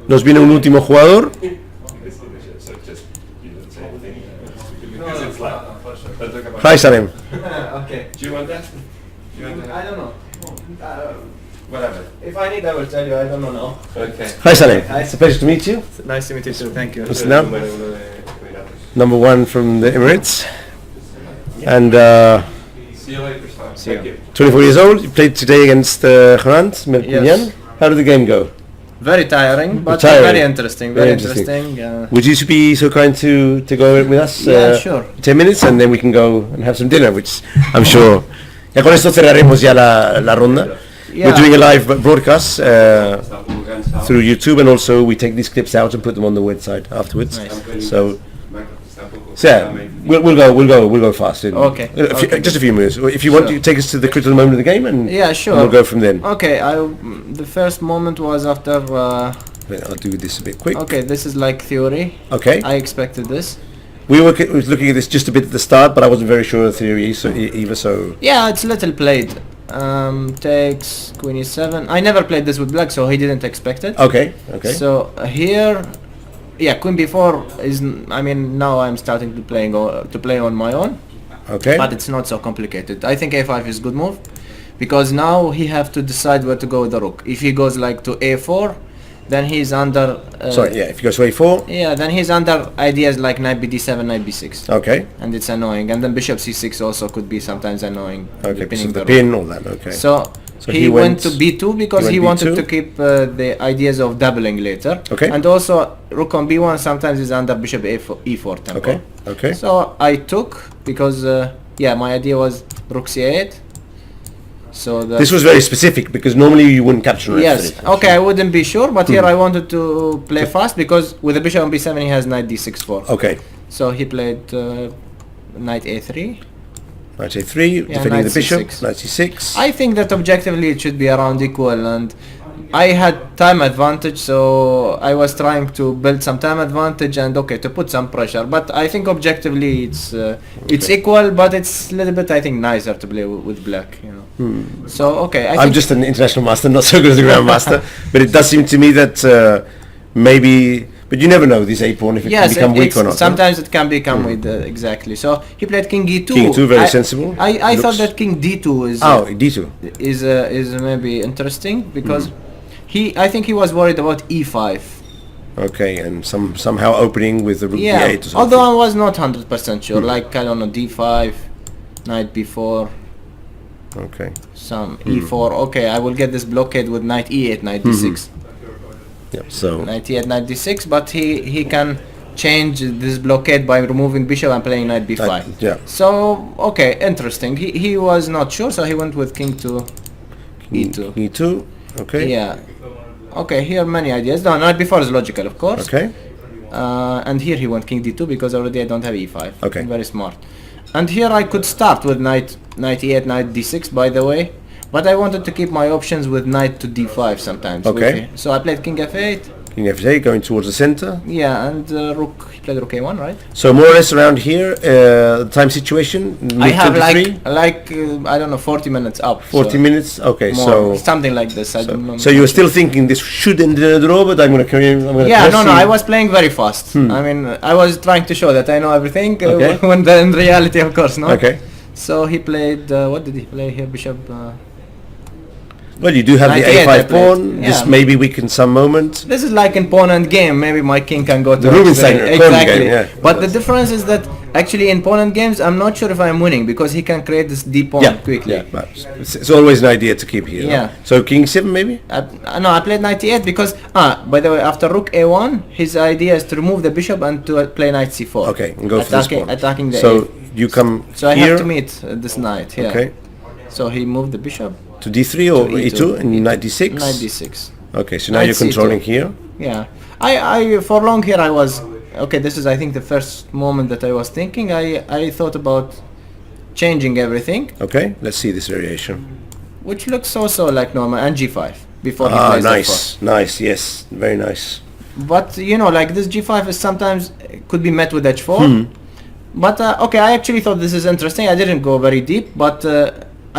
Nos viene un último jugador. Hi, Salem. Okay. Do you want that? I don't know. Whatever. If I need, I will tell you. I don't know now. Okay. Hi, Salem. It's a pleasure to meet you. Nice to meet you too. Thank you. Listen up. Number 1 from the Emirates. And See you later. See you. 24 years old. You played today against Hrant Melkonian. Yes. How did the game go? Very tiring, but Tiring. very interesting. Very interesting. Would you be so kind to go with us? Yeah, sure. 10 minutes and then we can go and have some dinner, which I'm sure. Ya con esto cerraremos ya la ronda. Yeah. We're doing a live broadcast through YouTube, and also we take these clips out and put them on the website afterwards. Nice. So yeah, we'll go fast. Okay. Okay. Just a few minutes. If you want Sure. to take us to the critical moment of the game, and Yeah, sure. and we'll go from then. Okay, the first moment was after. I'll do this a bit quick. Okay, this is like theory. Okay. I expected this. We were looking at this just a bit at the start, but I wasn't very sure of the theory either. So Yeah, it's little played. Takes queen e7. I never played this with black, so he didn't expect it. okay. So here, yeah, queen b4 is. I mean, now I'm starting to play on my own, Okay. but it's not so complicated. I think a5 is good move, because now he have to decide where to go with the rook. If he goes like to a4, then he's under. If you go to a4. Yeah, then he's under ideas like knight bd7, knight b6, Okay. and it's annoying. And then bishop c6 also could be sometimes annoying. Okay. pinning So the rook. pin, all that. Okay. So So he he went to went- b2 because he he went wanted B2. to keep the ideas of doubling later. Okay. And also rook on b1 sometimes is under bishop e4 tempo. Okay. Okay. So I took because my idea was rook c8. So This was very specific because normally you wouldn't capture an yes. F3. Okay, I wouldn't be sure, but here I wanted to play fast because with the bishop on b7 he has knight d6-4. Okay. So he played knight a3. Knight a3, defending knight the bishop. C6. Knight c6. I think that objectively it should be around equal, and I had time advantage, so I was trying to build some time advantage and to put some pressure. But I think objectively it's equal, but it's a little bit I think nicer to play with black, you know. So I I'm think just an international master, not so good as a grandmaster, but it does seem to me that maybe. But you never know this a pawn if it can become weak or not. Sometimes it can become weak, exactly. So he played king e2. King e2, very sensible. I thought Looks- that king d2 is d2. is maybe interesting because I think he was worried about e5. Okay, and somehow opening with the rook Yeah, d8 or something. although I was not 100% sure. Like I don't know, d5, knight b4, Okay. some e4. Okay, I will get this blockade with knight e8, knight d6, Yeah. So knight e8, knight d6. But he can change this blockade by removing bishop and playing knight b5. yeah. So interesting. He was not sure, so he went with king to e2. e2. Okay. Yeah. Okay, here many ideas. No, knight b4 is logical, of course. Okay. And here he went king d2 because already I don't have e5. Okay. Very smart. And here I could start with knight e8, knight d6, by the way. But I wanted to keep my options with knight to d5 sometimes. Okay. So I played king f8. King f8 going towards the center. Yeah, and he played rook a1, right? So more or less around here, time situation. I have 23? I don't know, 40 minutes up. 40 so minutes. Okay, more, so something like this. I don't know. so you were still thinking this should end in a draw, but I'm gonna Yeah, press no, you. I was playing very fast. I mean, I was trying to show that I know everything. Okay. When in reality, of course, not. Okay. So he played. What did he play here? Bishop. Well, you do have the 98 I a5 played. pawn. Yeah. This maybe weaken some moment. This is like in pawn and game. Maybe my king can go to The Rubinstein X3. pawn Exactly. game, yeah. But the difference is that actually in pawn and games, I'm not sure if I'm winning because he can create this d pawn quickly. Yeah, but it's always an idea to keep here. Yeah. No? So king 7 maybe. No, I played knight e8 because by the way, after rook a1, his idea is to remove the bishop and to play knight c4. Okay, and go for this pawn. Attacking the So a. you come So I here have to meet this knight here. Okay. So he moved the bishop. to d3 or To e2 and knight d6. Knight d6. Okay, so now Knight you're C2. controlling here. Yeah. I for long here I was okay. This is I think the first moment that I was thinking. I thought about changing everything, Okay, let's see this variation. which looks also like normal, and g5 before he Ah, plays nice, f4. nice. Yes, very nice. But you know, like this g5 is sometimes could be met with h4. But okay, I actually thought this is interesting. I didn't go very deep, but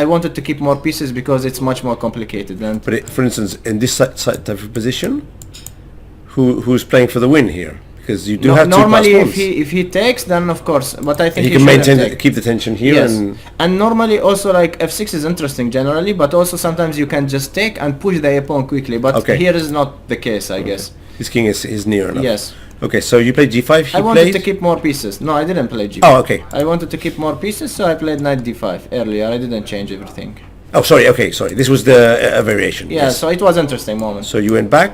I wanted to keep more pieces because it's much more complicated. And But for instance, in this type of position, who's playing for the win here? Because you do No, have normally two if plus pawns. he takes, then of course, but I think He can shouldn't maintain take. keep the tension here Yes, and normally also like f6 is interesting generally, but also sometimes you can just take and push the pawn quickly. But Okay. here is not the case, I guess. his king is near enough. Yes, Okay, so you played g5. He I wanted played. to keep more pieces. No, I didn't play g5. Oh, okay. I wanted to keep more pieces, so I played knight d5 earlier. I didn't change everything. Oh, sorry. Okay, sorry. This was the variation. Yeah, so it was interesting moment. So you went back.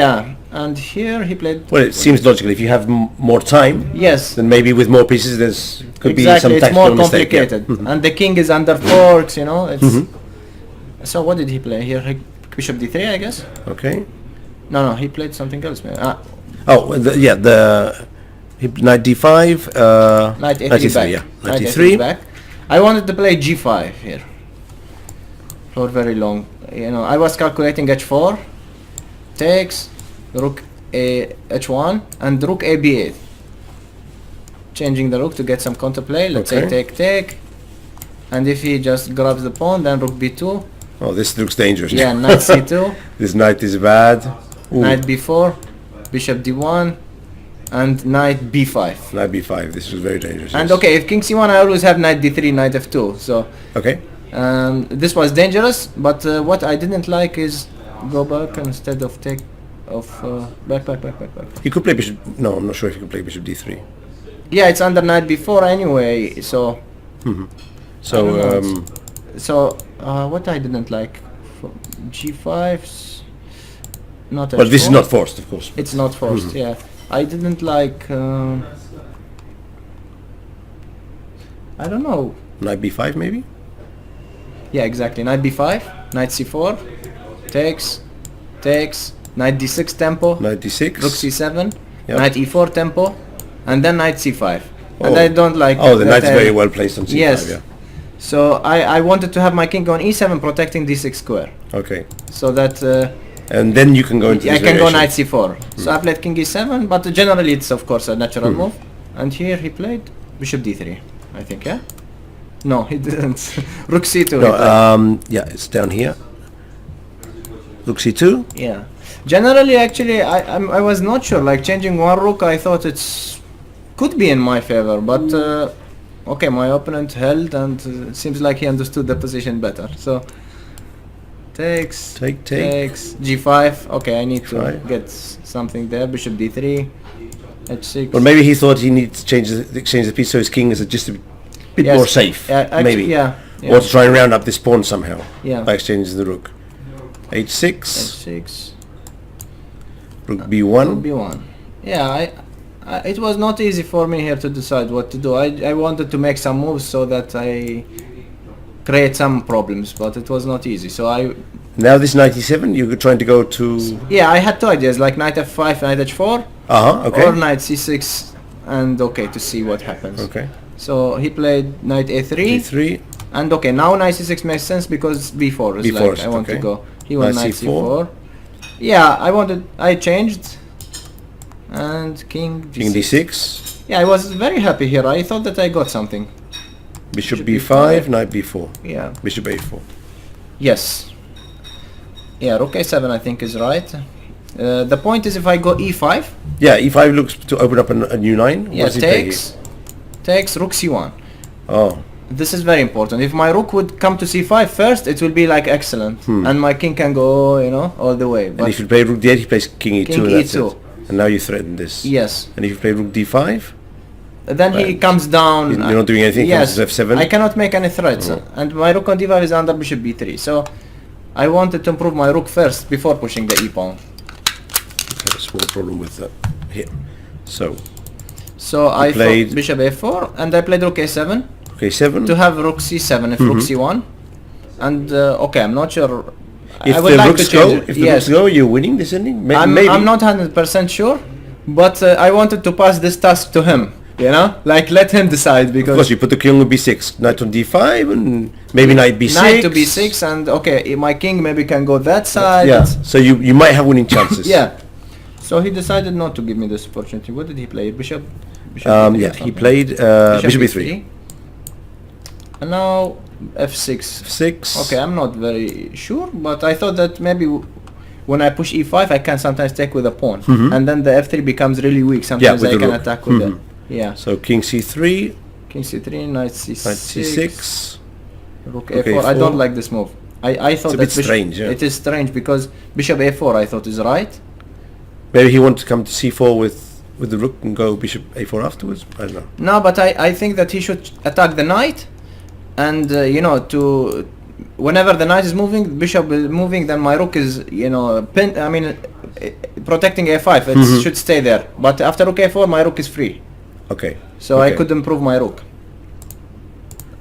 Yeah, and here he played. Well, it seems logical. If you have more time, Yes, then maybe with more pieces, there's could be some exactly. It's tactical more mistake. Yeah. complicated, and the king is under forks. You know, it's. So what did he play here? Bishop d3, I guess. Okay. No, he played something else. Man. Oh, knight d5. Knight a3 back. Yeah. Knight Knight a3 d3. back. I wanted to play g5 here for very long. You know, I was calculating h4, takes, rook a h1, and rook a b8. Changing the rook to get some counterplay. Let's say Okay. take, and if he just grabs the pawn, then rook b2. Oh, this looks dangerous. Yeah, knight c2, This knight is bad. Ooh. knight b4, bishop d1, and knight b5. Knight b5. This was very dangerous. And yes. okay, if king c1, I always have knight d3, knight f2. So Okay. this was dangerous, but what I didn't like is go back instead of take back. He could play bishop. No, I'm not sure if he could play bishop d3. Yeah, it's under knight b4 anyway. So So I don't know, so what I didn't like for g5's not. well, this is h4. not forced, of course. It's not forced. Yeah, I didn't like. I don't know. Knight b5 maybe. Yeah, exactly. Knight b5, knight c4, takes, knight d6 tempo, Knight d6. rook c7, Yep. knight e4 tempo, and then knight c5. And Oh. I don't like. Oh, the that knight is I- very well placed on c5. Yes. Yeah. So I wanted to have my king on e7, protecting d6 square, Okay. so that And then you can go into I this can go variation. knight c4. So I played king e7, but generally it's of course a natural move. And here he played bishop d3, I think. Yeah. No, he didn't. Rook c2. he No, played. yeah, it's down here. Rook c2. Yeah. Generally, actually, I was not sure. Like changing one rook, I thought it's could be in my favor, but okay, my opponent held, and seems like he understood the position better. So takes, Take. takes g5. Okay, I need to G5. get something there. Bishop d3, h6. Or maybe he thought he needs to exchange the piece so his king is just a bit Yes. more safe. Yeah, actually, maybe. yeah. Or to try and round up this pawn somehow. Yeah. By exchanging the rook. h6. h6. Rook b1. b1. Yeah, it was not easy for me here to decide what to do. I wanted to make some moves so that I create some problems, but it was not easy. So Now this knight e7, you're trying to go to... yeah, I had two ideas, like knight f5, knight h4, okay. or knight c6, and okay, to see what happens. Okay. So he played knight a3, d3. and okay, now knight c6 makes sense because b4 is B4 like is I want okay. to go. He went Knight knight c4. c4. Yeah, I changed, and king King d6. Yeah, I was very happy here. I thought that I got something. Bishop Bishop b5, b5. knight b4. Yeah. Bishop a4. Yes. Yeah, rook a7 I think is right. The point is if I go e5, Yeah, e5 looks to open up a new line. What yeah, does he play takes rook c1. here? Oh, This is very important. If my rook would come to c5 first, it will be like excellent, and my king can go, all the way. and But if you play rook d8, he plays king e2. King and that's e2. it. And now you threaten this. yes, And if you play rook d5, then he Right. comes down. You're not doing anything, Yes, comes to f7. I cannot make any threats, and my rook on d5 is under bishop b3. So I wanted to improve my rook first before pushing the e pawn. have a small problem with that here. So So I played- thought bishop a4, and I played rook a7 okay, 7. to have rook c7 if rook c1. And okay, I'm not sure. If I would the like rooks to change go, it. if the Yes, rooks go, you're winning this ending. I'm Maybe. not 100% sure, but I wanted to pass this task to him. Like let him decide Of because course, you put the king on b6, knight on d5, and maybe knight b6. knight to b6, and okay, my king maybe can go that side. Yeah. It's- So you might have winning chances. Yeah. So he decided not to give me this opportunity. What did he play? Bishop. Yeah. or He something? played bishop b3. And now f6. 6. Okay, I'm not very sure, but I thought that maybe when I push e5, I can sometimes take with a pawn, Mhm. and then the f3 becomes really weak. Sometimes with I the can rook. attack with Mhm. the yeah. So king c3, King c3, knight c6, knight c6. rook rook a4. I don't a4. like this move. I thought It's a that bit strange, yeah. It is strange because bishop a4 I thought is right. Maybe he wants to come to c4 with the rook and go bishop a4 afterwards. I don't know. No, but I think that he should attack the knight, and to whenever the knight is moving, bishop is moving, then my rook is protecting a5. It Mhm. should stay there. But after rook a4, my rook is free, Okay. so I Okay. could improve my rook.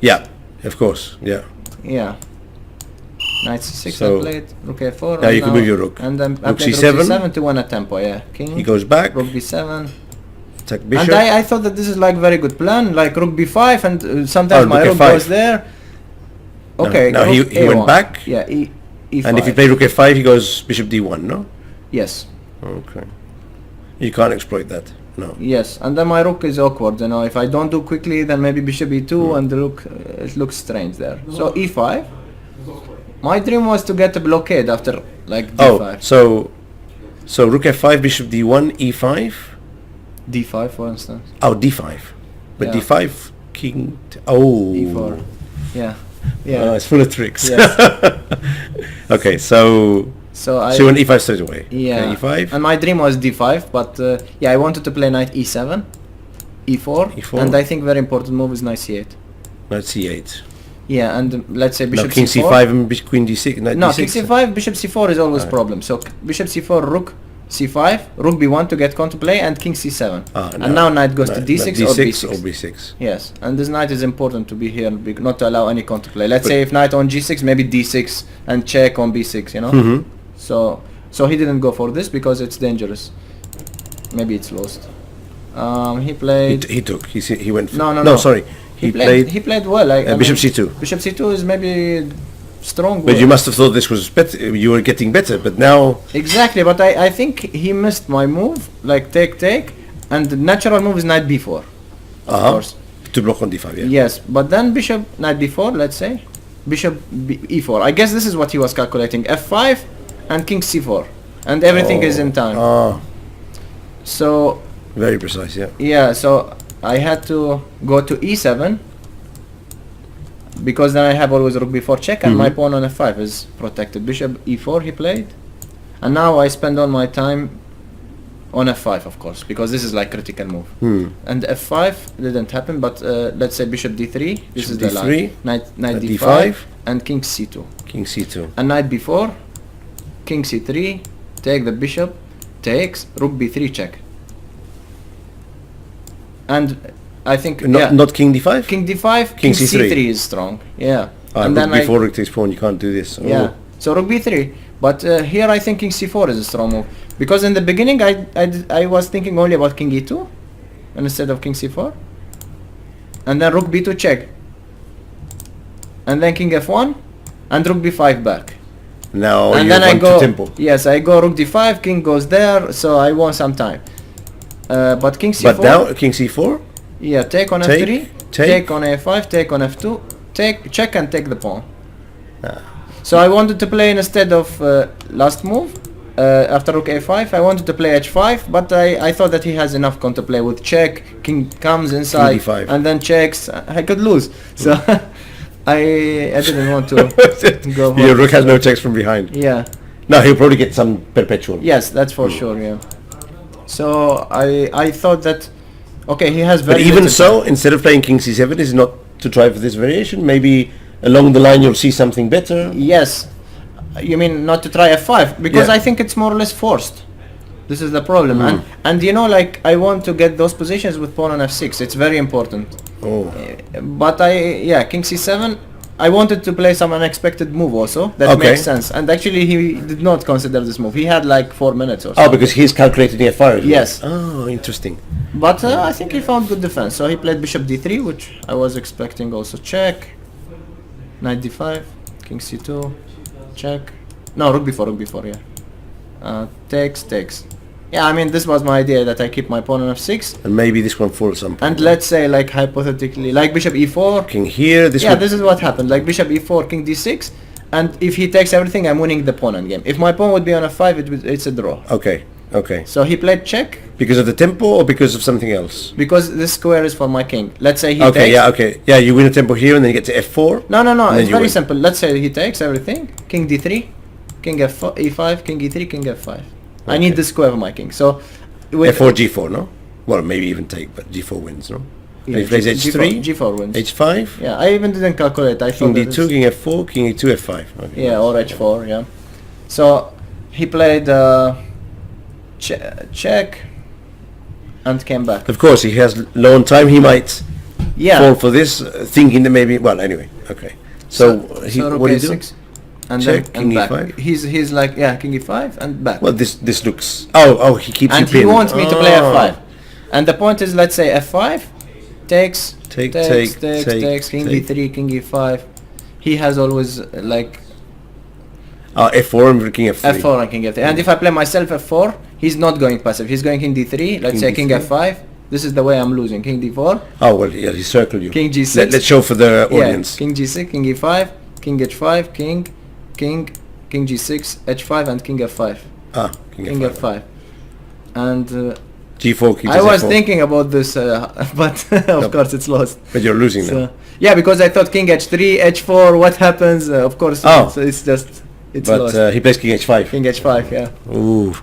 Yeah, of course. Yeah. Yeah. Knight c6 So- I played, rook a4. Now and you can move your rook. And then I Rook played c7. rook c7 to win a tempo, yeah. King, He goes back. rook b7. Attack bishop. And I thought that this is like very good plan, like rook b5, and sometimes Oh, my rook rook f5. goes there. Okay, no, rook he went a1. back. Yeah, e5. And if you play rook f5, he goes bishop d1. No. Yes, Okay. You can't exploit that. No. yes, and then my rook is awkward. If I don't do quickly, then maybe bishop e2, and the rook it looks strange there. So e5. My dream was to get a blockade after like d5, So rook f5, bishop d1, e5. d5 for instance, Oh, d5. But Yeah. d5, king. Oh. e4. Yeah, It's full of tricks. Yes. Okay, so So I. you went e5 straight away. Yeah, Okay, e5. and my dream was d5, but I wanted to play knight e7, e4, E4. and I think very important move is knight c8. Knight c8. Yeah, and let's say No, bishop king c4. c5 and queen d6. Knight No, d6. king c5, bishop c4 is always Alright. problem. So bishop c4, rook c5, rook b1 to get counter play, and king c7. And now knight goes to d6 or b6. or b6. Yes, and this knight is important to be here, not to allow any counter play. Let's say if knight on g6, maybe d6 and check on b6. Mm-hmm. So he didn't go for this because it's dangerous. Maybe it's lost. He played. He took. He went. No. Sorry. He played. He played well. Bishop c2. Bishop c2 is maybe strong. But you must have thought this was better. You were getting better, but now. Exactly, but I think he missed my move, like take, and the natural move is knight b4. Of course. To block on d5. Yeah. Yes, but then bishop knight b4, let's say, bishop e4. I guess this is what he was calculating: f5 and king c4, and everything is in time. So Very precise. Yeah. yeah, so I had to go to e7 because then I have always rook b4 check, and my pawn on f5 is protected. Bishop e4 he played, and now I spend all my time on f5, of course, because this is like critical move. And f5 didn't happen, but let's say bishop d3. This is the d3, line. Knight d5, d5, and king c2. King c2. And knight b4, king c3, take the bishop, takes, rook b3 check. And I think Not king d5. king d5, king c3 is strong. Yeah. And then before rook takes pawn, you can't do this. Yeah. So rook b3, but here I think king c4 is a strong move, because in the beginning I was thinking only about king e2 instead of king c4, and then rook b2 check, and then king f1, and rook b5 back. Now And you then I want go. to tempo. Yes, I go rook d5, king goes there, so I won some time. But king c4. But now king c4. Yeah, take on Take, f3, take. take on a5, take on f2, take, check, and take the pawn. So I wanted to play instead of last move, after rook a5, I wanted to play h5, but I thought that he has enough counterplay with check, king comes inside, d5. and then checks, I could lose. So I didn't want to go for Your rook has no checks from behind. Yeah. No, he'll probably get some perpetual. Yes, that's for sure, yeah. So I thought that, okay, he has But very even little so, instead of playing king c7, is not to try for this variation. Maybe along the line you'll see something better. Yes. You mean not to try f5? Because Yeah. I think it's more or less forced. This is the problem. And like I want to get those positions with pawn on f6. It's very important. Oh. But king c7, I wanted to play some unexpected move also. That Okay. makes sense. And actually he did not consider this move. He had like 4 minutes or so. Oh, because he's calculating the fire. Yes. Oh, interesting. But I think he found good defense. So he played bishop d3, which I was expecting also check. Knight d5, king c2, check. No, rook b4, yeah. Takes. Yeah, I mean, this was my idea, that I keep my pawn on f6. And maybe this one falls some point. And let's say, like, hypothetically, like bishop e4. King here, this Yeah, one. this is what happened. Like bishop e4, king d6. and if he takes everything, I'm winning the pawn endgame. If my pawn would be on f5, it's a draw. Okay. So he played check. Because of the tempo or because of something else? Because this square is for my king. Let's say he Okay, takes... yeah, you win a tempo here and then you get to f4. No, it's very win. simple. Let's say he takes everything. King d3, king e5, king e3, king f5. I need the square for my king. So with f4, g4, no? Well, maybe even take, but g4 wins, no? yeah, He plays h3, g4 wins. h5, Yeah, I even didn't calculate. I king thought d2, king f4, king e2, f5. Okay. yeah, or h4, yeah. So he played check and came back. Of course, he has low on time. He might Yeah. fall for this, thinking that maybe. Well, anyway, okay. So what do you do? 6 and Check, then and king back. e5. He's like king e5 and back. Well, this looks. Oh, he keeps And you pinned. he wants me to play f5. And the point is, let's say f5 takes Take, takes take, king take. d3, king e5. He has always like f4 and king f3. f4 and king f3. And if I play myself f4, he's not going passive. He's going king d3. Let's King say king d3. f5. This is the way I'm losing. King d4, Oh well, yeah, he circled you. king g6. Let's show for the audience. Yeah, king g6, king e5, king h5, king g6, h5, and king f5. King King f5. f5. And g4, king I was f4. thinking about this, but of course it's lost. But you're losing now. So, yeah, because I thought king h3, h4, what happens? Of course, Oh. it's just, it's But lost. he plays king h5. King h5, yeah. Ooh.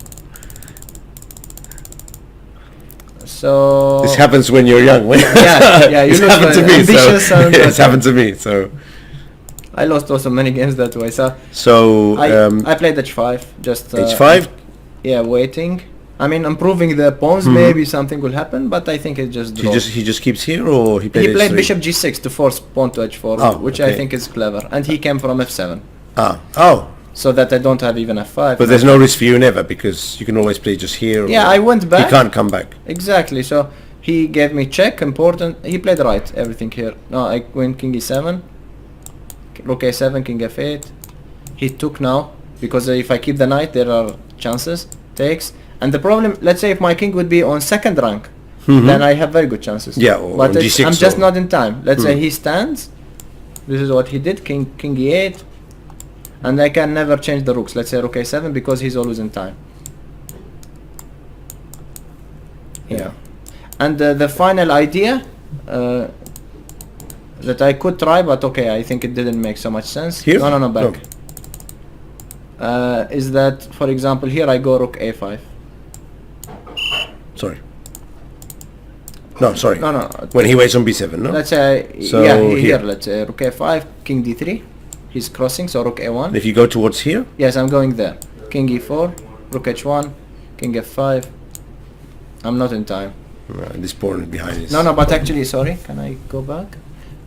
So... This happens when you're young. Yeah, you It's look happened to me. ambitious So and it's happened to me. So I lost also many games that way. So I played h5, just... h5. Yeah, waiting. I mean, improving the pawns, maybe something will happen, but I think it just draws. He just keeps here, or he played He played h3? bishop g6 to force pawn to h4, Oh, which I okay. think is clever. And he came from f7, Oh. so that I don't have even f5. But there's no risk for you never, because you can always play just here. Yeah, or I went back. He can't come back. Exactly. So he gave me check, important. He played right, everything here. No, I went king e7, rook a7, king f8. He took now, because if I keep the knight, there are chances. Takes. And the problem, let's say if my king would be on second rank, then I have very good chances. Yeah, or but on g6 I'm just or- not in time. Let's say he stands. This is what he did, king e8. And I can never change the rooks. Let's say rook a7 because he's always in time. Yeah. And the final idea that I could try, but okay, I think it didn't make so much sense. Here? No, back. Is that, for example, here I go rook a5. Sorry. No, sorry. No. When he waits on b7, no? Let's say, So here, here. let's say rook a5, king d3. He's crossing, so rook a1. And if you go towards here, Yes, I'm going there. King e4, rook h1, king f5. I'm not in time. this pawn behind is... No, but actually, sorry, can I go back?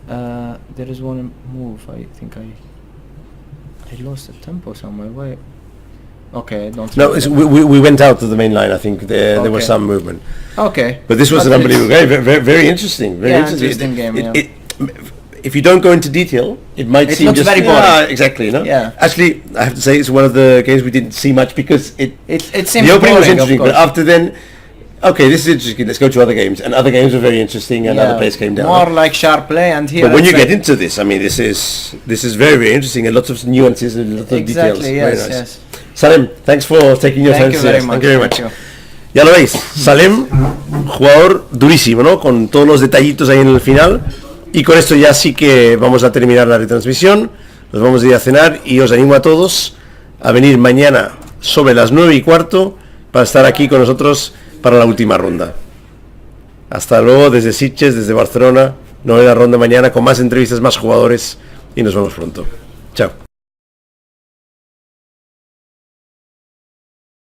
There is one move, I think I lost the tempo somewhere. Why? Okay, don't... No, we went out of the main line, I think. There was Okay. some movement. Okay. But this was an unbelievable game. Very interesting. Very Yeah, interesting. interesting game, yeah. If you don't go into detail, it might It seem looks just... very boring. Yeah, exactly, no? Yeah. Actually, I have to say, it's one of the games we didn't see much because It seems the opening was boring, of interesting, but course. after then... Okay, this is interesting. Let's go to other games. And other games were very interesting, and other players came down. More like sharp play, and here... But when it's you like- get into this, I mean, this is very, very interesting, and lots of nuances and lots of details. Exactly, Very yes, nice. yes. Salem, thanks for taking your time. Thank you very much. Thank you very much. Thank you. Ya lo veis, Salem, jugador durísimo, ¿no? Con todos los detallitos ahí en el final. Y con esto ya sí que vamos a terminar la retransmisión. Nos vamos a ir a cenar y os animo a todos a venir mañana sobre las 9:15 para estar aquí con nosotros para la última ronda. Hasta luego desde Sitges, desde Barcelona. Novena ronda mañana con más entrevistas, más jugadores y nos vemos pronto. Chao.